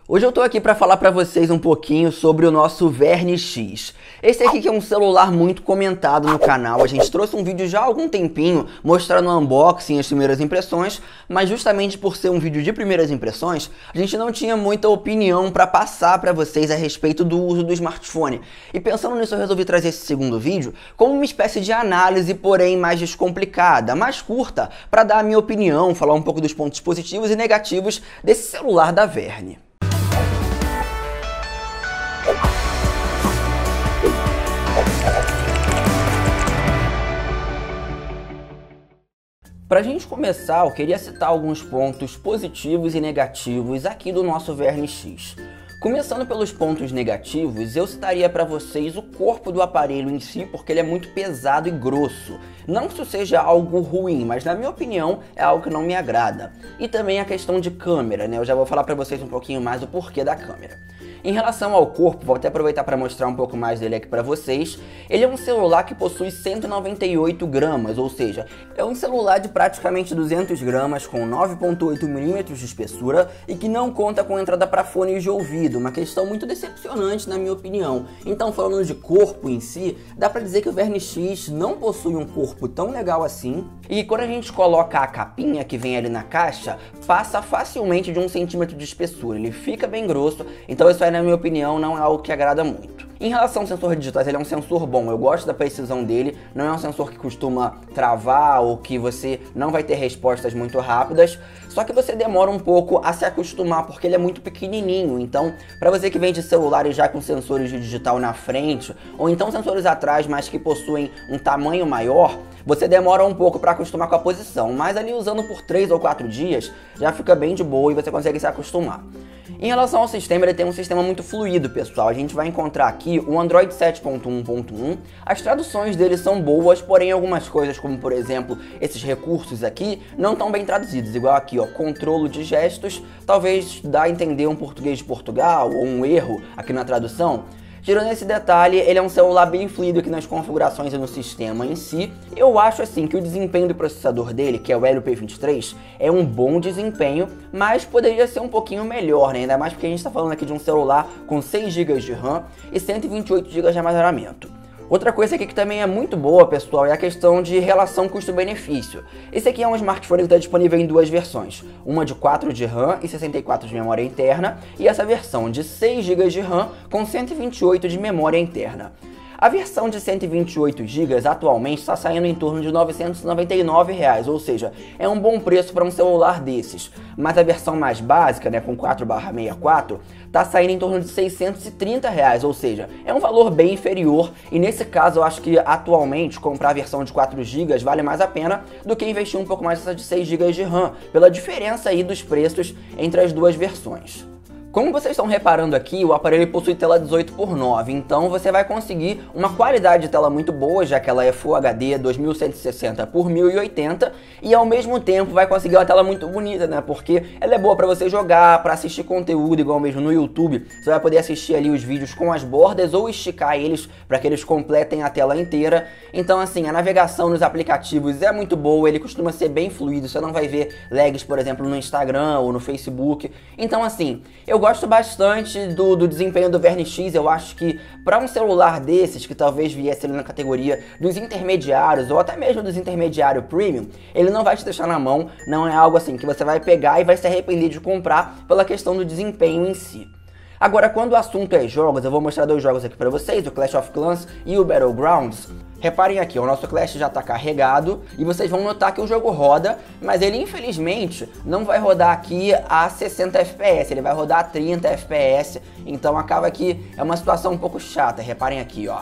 Hoje eu tô aqui para falar para vocês um pouquinho sobre o nosso Verne X. Esse aqui que é um celular muito comentado no canal. A gente trouxe um vídeo já há algum tempinho mostrando o unboxing e as primeiras impressões, mas justamente por ser um vídeo de primeiras impressões, a gente não tinha muita opinião para passar para vocês a respeito do uso do smartphone. E pensando nisso, eu resolvi trazer esse segundo vídeo como uma espécie de análise, porém mais descomplicada, mais curta, para dar a minha opinião, falar um pouco dos pontos positivos e negativos desse celular da Verne. Para a gente começar, eu queria citar alguns pontos positivos e negativos aqui do nosso Verne X. Começando pelos pontos negativos, eu citaria para vocês o corpo do aparelho em si, porque ele é muito pesado e grosso. Não que isso seja algo ruim, mas na minha opinião é algo que não me agrada. E também a questão de câmera, né? Eu já vou falar para vocês um pouquinho mais o porquê da câmera. Em relação ao corpo, vou até aproveitar para mostrar um pouco mais dele aqui para vocês. Ele é um celular que possui 198 gramas, ou seja, é um celular de praticamente 200 gramas com 9,8 milímetros de espessura e que não conta com entrada para fones de ouvido, uma questão muito decepcionante na minha opinião. Então, falando de corpo em si, dá para dizer que o Verne X não possui um corpo tão legal assim. E quando a gente coloca a capinha que vem ali na caixa, passa facilmente de 1 centímetro de espessura, ele fica bem grosso, então isso aí, na minha opinião, não é algo que agrada muito. Em relação ao sensor digitais, ele é um sensor bom, eu gosto da precisão dele, não é um sensor que costuma travar ou que você não vai ter respostas muito rápidas, só que você demora um pouco a se acostumar porque ele é muito pequenininho, então para você que vende celulares já com sensores de digital na frente, ou então sensores atrás, mas que possuem um tamanho maior, você demora um pouco para acostumar com a posição, mas ali usando por 3 ou 4 dias, já fica bem de boa e você consegue se acostumar. Em relação ao sistema, ele tem um sistema muito fluido, pessoal. A gente vai encontrar aqui o Android 7.1.1. As traduções dele são boas, porém algumas coisas, como por exemplo, esses recursos aqui, não estão bem traduzidos. Igual aqui, ó, controle de gestos, talvez dá a entender um português de Portugal ou um erro aqui na tradução. Tirando esse detalhe, ele é um celular bem fluido aqui nas configurações e no sistema em si. Eu acho assim que o desempenho do processador dele, que é o Helio P23, é um bom desempenho, mas poderia ser um pouquinho melhor, né? Ainda mais porque a gente está falando aqui de um celular com 6 GB de RAM e 128 GB de armazenamento. Outra coisa aqui que também é muito boa, pessoal, é a questão de relação custo-benefício. Esse aqui é um smartphone que está disponível em duas versões, uma de 4 de RAM e 64 de memória interna, e essa versão de 6 GB de RAM com 128 de memória interna. A versão de 128 GB atualmente está saindo em torno de R$ 999, ou seja, é um bom preço para um celular desses. Mas a versão mais básica, né, com 4/64, está saindo em torno de R$ 630, ou seja, é um valor bem inferior. E nesse caso eu acho que atualmente comprar a versão de 4 GB vale mais a pena do que investir um pouco mais nessa de 6 GB de RAM, pela diferença aí dos preços entre as duas versões. Como vocês estão reparando aqui, o aparelho possui tela 18:9, então você vai conseguir uma qualidade de tela muito boa, já que ela é Full HD 2160 por 1080, e ao mesmo tempo vai conseguir uma tela muito bonita, né? Porque ela é boa para você jogar, para assistir conteúdo, igual mesmo no YouTube. Você vai poder assistir ali os vídeos com as bordas ou esticar eles para que eles completem a tela inteira. Então assim, a navegação nos aplicativos é muito boa, ele costuma ser bem fluido, você não vai ver lags, por exemplo, no Instagram ou no Facebook. Então assim, eu gosto bastante do desempenho do Verne X. Eu acho que para um celular desses, que talvez viesse ali na categoria dos intermediários, ou até mesmo dos intermediário premium, ele não vai te deixar na mão, não é algo assim que você vai pegar e vai se arrepender de comprar pela questão do desempenho em si. Agora, quando o assunto é jogos, eu vou mostrar 2 jogos aqui pra vocês, o Clash of Clans e o Battlegrounds. Reparem aqui, o nosso Clash já tá carregado e vocês vão notar que o jogo roda, mas ele infelizmente não vai rodar aqui a 60 FPS, ele vai rodar a 30 FPS, então acaba que é uma situação um pouco chata. Reparem aqui, ó.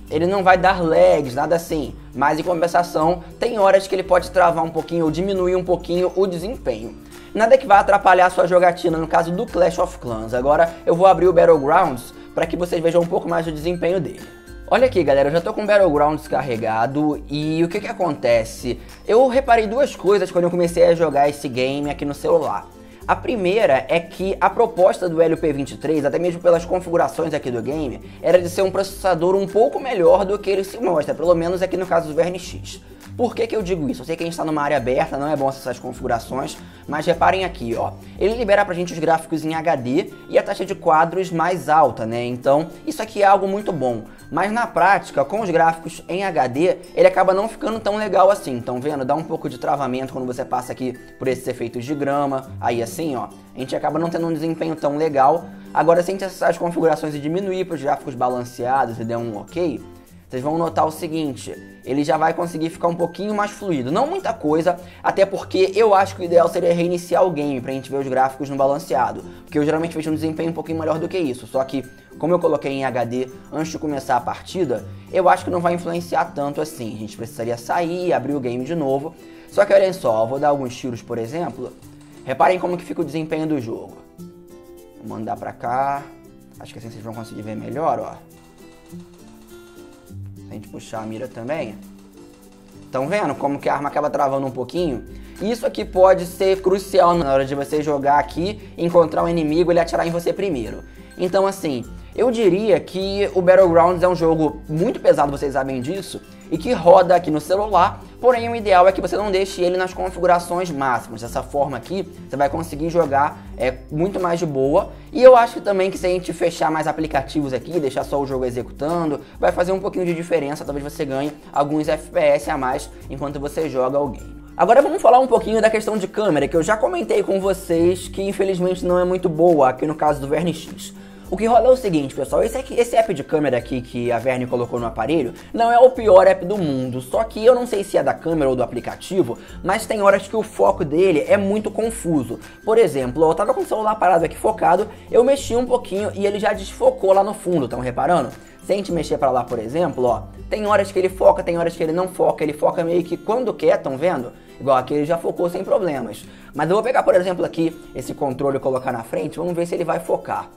Ele não vai dar lags, nada assim, mas em compensação, tem horas que ele pode travar um pouquinho ou diminuir um pouquinho o desempenho. Nada que vai atrapalhar a sua jogatina no caso do Clash of Clans. Agora eu vou abrir o Battlegrounds para que vocês vejam um pouco mais do desempenho dele. Olha aqui, galera, eu já tô com o Battlegrounds carregado e o que acontece? Eu reparei 2 coisas quando eu comecei a jogar esse game aqui no celular. A primeira é que a proposta do Helio P23, até mesmo pelas configurações aqui do game, era de ser um processador um pouco melhor do que ele se mostra, pelo menos aqui no caso do Verne X. Por que eu digo isso? Eu sei que a gente está numa área aberta, não é bom acessar as configurações, mas reparem aqui, ó. Ele libera pra gente os gráficos em HD e a taxa de quadros mais alta, né? Então, isso aqui é algo muito bom. Mas na prática, com os gráficos em HD, ele acaba não ficando tão legal assim. Então, vendo? Dá um pouco de travamento quando você passa aqui por esses efeitos de grama. Aí assim, ó, a gente acaba não tendo um desempenho tão legal. Agora, se a gente acessar as configurações e diminuir para os gráficos balanceados e der um ok, vocês vão notar o seguinte, ele já vai conseguir ficar um pouquinho mais fluido. Não muita coisa, até porque eu acho que o ideal seria reiniciar o game pra gente ver os gráficos no balanceado. Porque eu geralmente vejo um desempenho um pouquinho melhor do que isso. Só que, como eu coloquei em HD antes de começar a partida, eu acho que não vai influenciar tanto assim. A gente precisaria sair, abrir o game de novo. Só que olhem só, eu vou dar alguns tiros, por exemplo. Reparem como que fica o desempenho do jogo. Vou mandar pra cá. Acho que assim vocês vão conseguir ver melhor, ó. Se a gente puxar a mira também. Estão vendo como que a arma acaba travando um pouquinho? Isso aqui pode ser crucial na hora de você jogar aqui, encontrar um inimigo e ele atirar em você primeiro. Então assim, eu diria que o Battlegrounds é um jogo muito pesado, vocês sabem disso, e que roda aqui no celular, porém o ideal é que você não deixe ele nas configurações máximas. Dessa forma aqui, você vai conseguir jogar muito mais de boa. E eu acho também que se a gente fechar mais aplicativos aqui, deixar só o jogo executando, vai fazer um pouquinho de diferença, talvez você ganhe alguns FPS a mais enquanto você joga o game. Agora vamos falar um pouquinho da questão de câmera, que eu já comentei com vocês que infelizmente não é muito boa aqui no caso do Verne X. O que rola é o seguinte, pessoal, esse app de câmera aqui que a Verne colocou no aparelho não é o pior app do mundo, só que eu não sei se é da câmera ou do aplicativo, mas tem horas que o foco dele é muito confuso. Por exemplo, eu tava com o celular parado aqui focado, eu mexi um pouquinho e ele já desfocou lá no fundo, estão reparando? Se a gente mexer pra lá, por exemplo, ó, tem horas que ele foca, tem horas que ele não foca, ele foca meio que quando quer, estão vendo? Igual aqui ele já focou sem problemas. Mas eu vou pegar, por exemplo, aqui esse controle e colocar na frente, vamos ver se ele vai focar.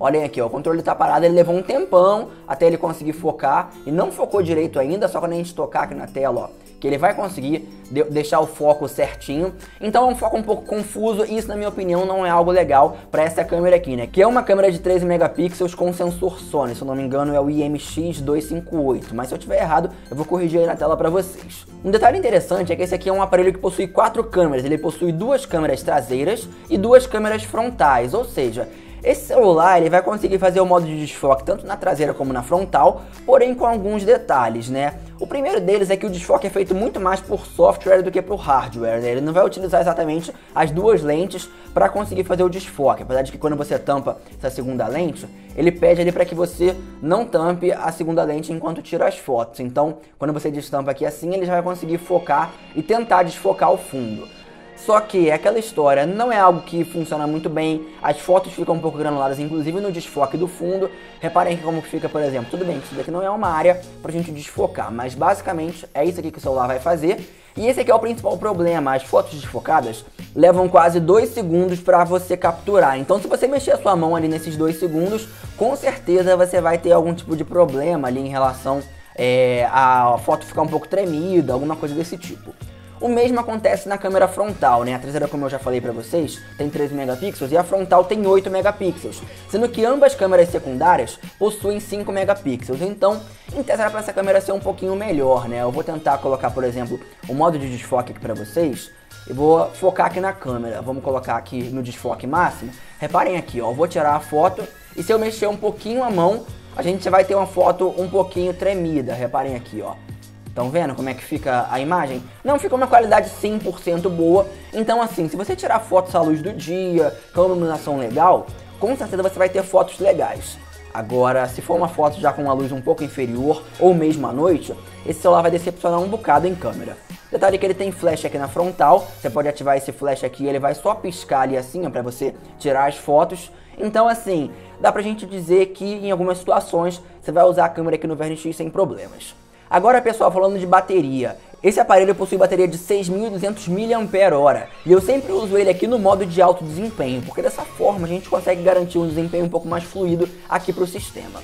Olhem aqui, ó, o controle tá parado, ele levou um tempão até ele conseguir focar e não focou direito ainda, só quando a gente tocar aqui na tela, ó, que ele vai conseguir deixar o foco certinho. Então é um foco um pouco confuso e isso, na minha opinião, não é algo legal para essa câmera aqui, né? Que é uma câmera de 13 megapixels com sensor Sony, se eu não me engano é o IMX258, mas se eu tiver errado, eu vou corrigir aí na tela para vocês. Um detalhe interessante é que esse aqui é um aparelho que possui 4 câmeras, ele possui 2 câmeras traseiras e 2 câmeras frontais, ou seja, esse celular ele vai conseguir fazer o modo de desfoque tanto na traseira como na frontal, porém com alguns detalhes, né? O primeiro deles é que o desfoque é feito muito mais por software do que por hardware, né? Ele não vai utilizar exatamente as 2 lentes para conseguir fazer o desfoque, apesar de que quando você tampa essa segunda lente, ele pede ali para que você não tampe a segunda lente enquanto tira as fotos. Então, quando você destampa aqui assim, ele já vai conseguir focar e tentar desfocar o fundo. Só que aquela história não é algo que funciona muito bem, as fotos ficam um pouco granuladas, inclusive no desfoque do fundo. Reparem aqui como que fica, por exemplo, tudo bem que isso daqui não é uma área pra gente desfocar, mas basicamente é isso aqui que o celular vai fazer. E esse aqui é o principal problema, as fotos desfocadas levam quase 2 segundos para você capturar. Então se você mexer a sua mão ali nesses 2 segundos, com certeza você vai ter algum tipo de problema ali em relação a foto ficar um pouco tremida, alguma coisa desse tipo. O mesmo acontece na câmera frontal, né? A traseira, como eu já falei pra vocês, tem 13 megapixels e a frontal tem 8 megapixels, sendo que ambas câmeras secundárias possuem 5 megapixels. Então, em tese era pra essa câmera ser um pouquinho melhor, né? Eu vou tentar colocar, por exemplo, o modo de desfoque aqui pra vocês e vou focar aqui na câmera. Vamos colocar aqui no desfoque máximo. Reparem aqui, ó, eu vou tirar a foto e se eu mexer um pouquinho a mão, a gente vai ter uma foto um pouquinho tremida. Reparem aqui, ó. Estão vendo como é que fica a imagem? Não fica uma qualidade 100% boa. Então assim, se você tirar fotos à luz do dia, com uma iluminação legal, com certeza você vai ter fotos legais. Agora, se for uma foto já com uma luz um pouco inferior, ou mesmo à noite, esse celular vai decepcionar um bocado em câmera. Detalhe que ele tem flash aqui na frontal, você pode ativar esse flash aqui, ele vai só piscar ali assim, ó, pra você tirar as fotos. Então assim, dá pra gente dizer que em algumas situações, você vai usar a câmera aqui no Verne X sem problemas. Agora, pessoal, falando de bateria, esse aparelho possui bateria de 6.200 mAh e eu sempre uso ele aqui no modo de alto desempenho, porque dessa forma a gente consegue garantir um desempenho um pouco mais fluido aqui para o sistema.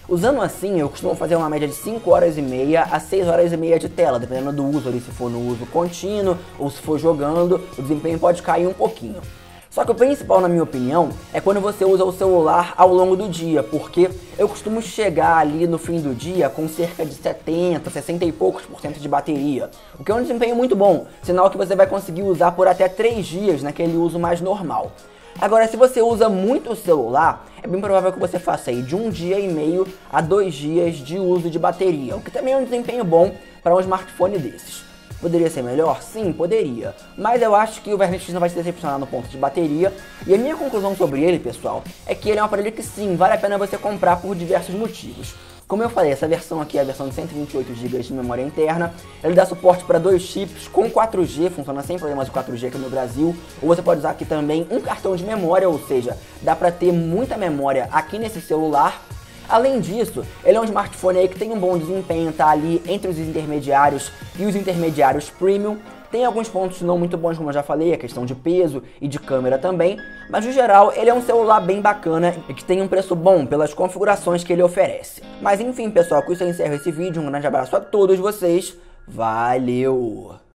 Usando assim, eu costumo fazer uma média de 5 horas e meia a 6 horas e meia de tela, dependendo do uso ali, se for no uso contínuo ou se for jogando, o desempenho pode cair um pouquinho. Só que o principal, na minha opinião, é quando você usa o celular ao longo do dia, porque eu costumo chegar ali no fim do dia com cerca de 70, 60 e poucos % de bateria, o que é um desempenho muito bom, sinal que você vai conseguir usar por até 3 dias naquele uso mais normal. Agora, se você usa muito o celular, é bem provável que você faça aí de 1,5 dia a 2 dias de uso de bateria, o que também é um desempenho bom para um smartphone desses. Poderia ser melhor? Sim, poderia. Mas eu acho que o Vernix X não vai se decepcionar no ponto de bateria. E a minha conclusão sobre ele, pessoal, é que ele é um aparelho que sim, vale a pena você comprar por diversos motivos. Como eu falei, essa versão aqui é a versão de 128 GB de memória interna. Ele dá suporte para 2 chips com 4G, funciona sem problemas com 4G aqui no Brasil. Ou você pode usar aqui também um cartão de memória, ou seja, dá para ter muita memória aqui nesse celular. Além disso, ele é um smartphone aí que tem um bom desempenho, tá ali entre os intermediários e os intermediários premium. Tem alguns pontos não muito bons, como eu já falei, a questão de peso e de câmera também, mas no geral ele é um celular bem bacana e que tem um preço bom pelas configurações que ele oferece. Mas enfim, pessoal, com isso eu encerro esse vídeo, um grande abraço a todos vocês, valeu!